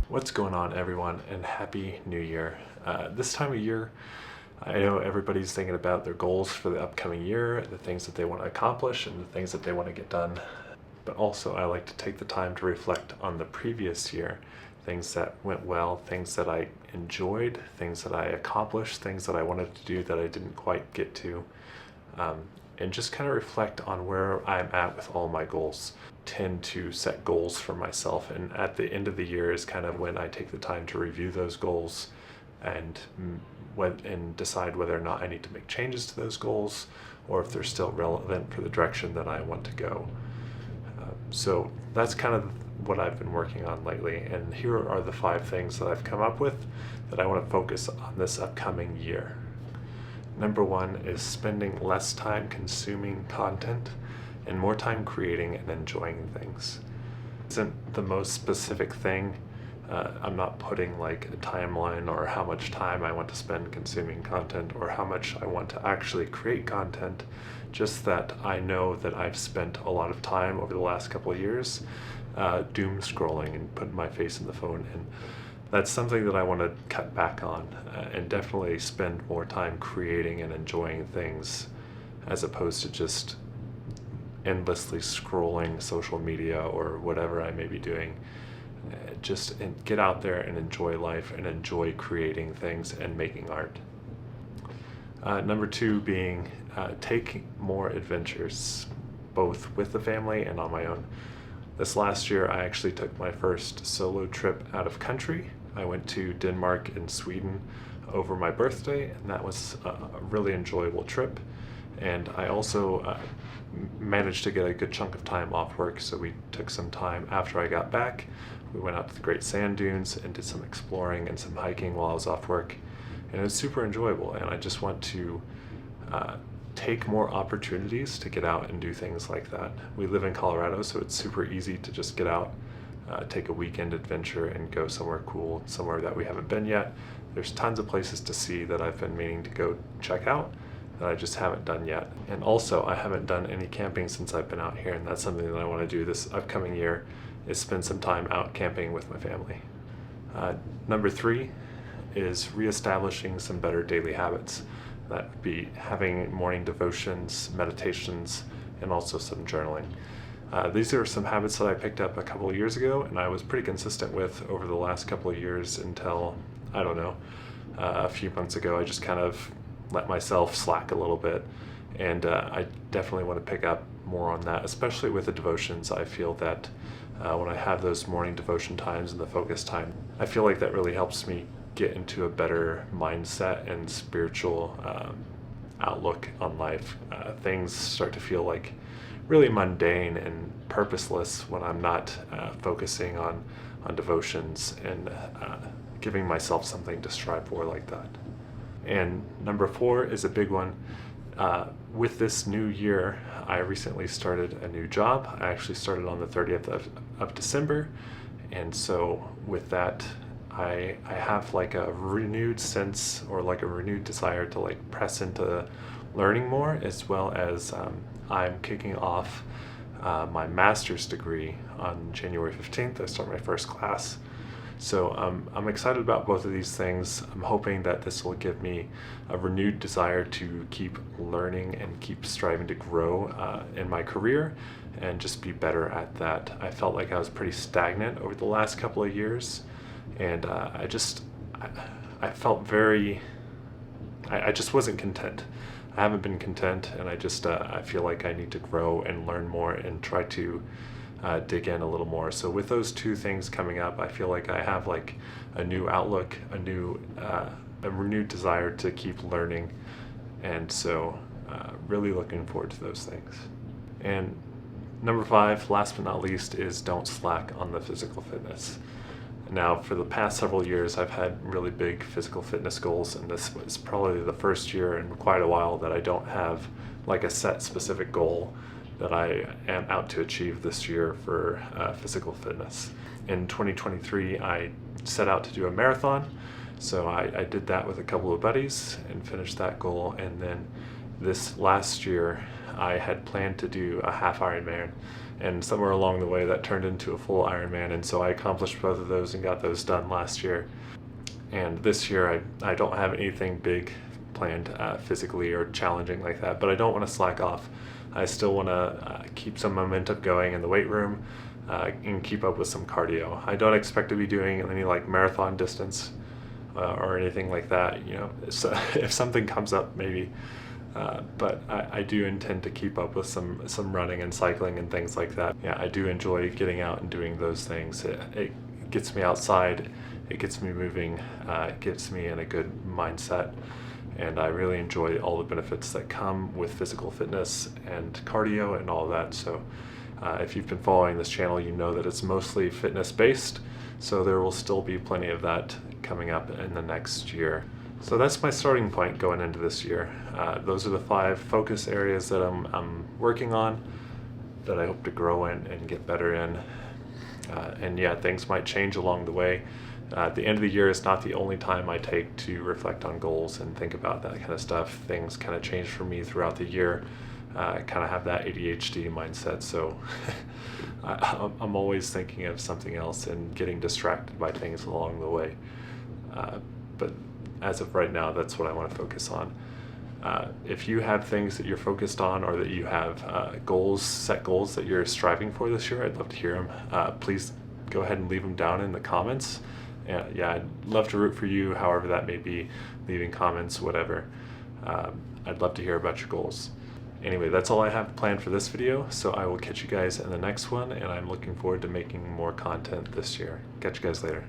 What's going on, everyone, and Happy New Year. This time of year, I know everybody's thinking about their goals for the upcoming year, the things that they want to accomplish, and the things that they want to get done. But also, I like to take the time to reflect on the previous year, things that went well, things that I enjoyed, things that I accomplished, things that I wanted to do that I didn't quite get to, and just kind of reflect on where I'm at with all my goals. Tend to set goals for myself, and at the end of the year is kind of when I take the time to review those goals and decide whether or not I need to make changes to those goals or if they're still relevant for the direction that I want to go. So that's kind of what I've been working on lately, and here are the 5 things that I've come up with that I want to focus on this upcoming year. Number 1 is spending less time consuming content and more time creating and enjoying things. It isn't the most specific thing. I'm not putting like a timeline or how much time I want to spend consuming content or how much I want to actually create content, just that I know that I've spent a lot of time over the last couple of years doom scrolling and putting my face in the phone, and that's something that I want to cut back on and definitely spend more time creating and enjoying things as opposed to just endlessly scrolling social media or whatever I may be doing. Just get out there and enjoy life and enjoy creating things and making art. Number 2 being take more adventures, both with the family and on my own. This last year, I actually took my first solo trip out of country. I went to Denmark and Sweden over my birthday, and that was a really enjoyable trip. And I also managed to get a good chunk of time off work, so we took some time after I got back. We went out to the Great Sand Dunes and did some exploring and some hiking while I was off work, and it was super enjoyable. And I just want to take more opportunities to get out and do things like that. We live in Colorado, so it's super easy to just get out, take a weekend adventure and go somewhere cool, somewhere that we haven't been yet. There's tons of places to see that I've been meaning to go check out that I just haven't done yet. And also, I haven't done any camping since I've been out here, and that's something that I want to do this upcoming year, is spend some time out camping with my family. Number 3 is reestablishing some better daily habits. That would be having morning devotions, meditations, and also some journaling. These are some habits that I picked up a couple of years ago, and I was pretty consistent with over the last couple of years until, I don't know, a few months ago. I just kind of let myself slack a little bit, and I definitely want to pick up more on that, especially with the devotions. I feel that when I have those morning devotion times and the focus time, I feel like that really helps me get into a better mindset and spiritual outlook on life. Things start to feel like really mundane and purposeless when I'm not focusing on devotions and giving myself something to strive for like that. And number 4 is a big one. With this new year, I recently started a new job. I actually started on the 30th of December. And so with that, I have like a renewed sense or like a renewed desire to like press into learning more, as well as I'm kicking off my master's degree on January 15th. I start my first class. So I'm excited about both of these things. I'm hoping that this will give me a renewed desire to keep learning and keep striving to grow in my career and just be better at that. I felt like I was pretty stagnant over the last couple of years, and I felt I just wasn't content. I haven't been content, and I feel like I need to grow and learn more and try to dig in a little more. So with those 2 things coming up, I feel like I have like a new outlook, a renewed desire to keep learning, and so really looking forward to those things. And number 5, last but not least, is don't slack on the physical fitness. Now, for the past several years, I've had really big physical fitness goals, and this was probably the first year in quite a while that I don't have like a set specific goal that I am out to achieve this year for physical fitness. In 2023, I set out to do a marathon, so I did that with a couple of buddies and finished that goal. And then This last year, I had planned to do a half Ironman, and somewhere along the way that turned into a full Ironman, and so I accomplished both of those and got those done last year. And this year, I don't have anything big planned physically or challenging like that, but I don't want to slack off. I still want to keep some momentum going in the weight room and keep up with some cardio. I don't expect to be doing any like marathon distance or anything like that, you know. So if something comes up, maybe. But I do intend to keep up with some running and cycling and things like that. Yeah, I do enjoy getting out and doing those things. It gets me outside, it gets me moving, it gets me in a good mindset, and I really enjoy all the benefits that come with physical fitness and cardio and all that. So if you've been following this channel, you know that it's mostly fitness based, so there will still be plenty of that coming up in the next year. So that's my starting point going into this year. Those are the 5 focus areas that I'm working on, that I hope to grow in and get better in. And yeah, things might change along the way. The end of the year is not the only time I take to reflect on goals and think about that kind of stuff. Things kind of change for me throughout the year. I kind of have that ADHD mindset, so I'm always thinking of something else and getting distracted by things along the way. But as of right now, that's what I want to focus on. If you have things that you're focused on, or that you have set goals that you're striving for this year, I'd love to hear them. Please go ahead and leave them down in the comments. And yeah, I'd love to root for you, however that may be, leaving comments, whatever. I'd love to hear about your goals. Anyway, that's all I have planned for this video, so I will catch you guys in the next one, and I'm looking forward to making more content this year. Catch you guys later.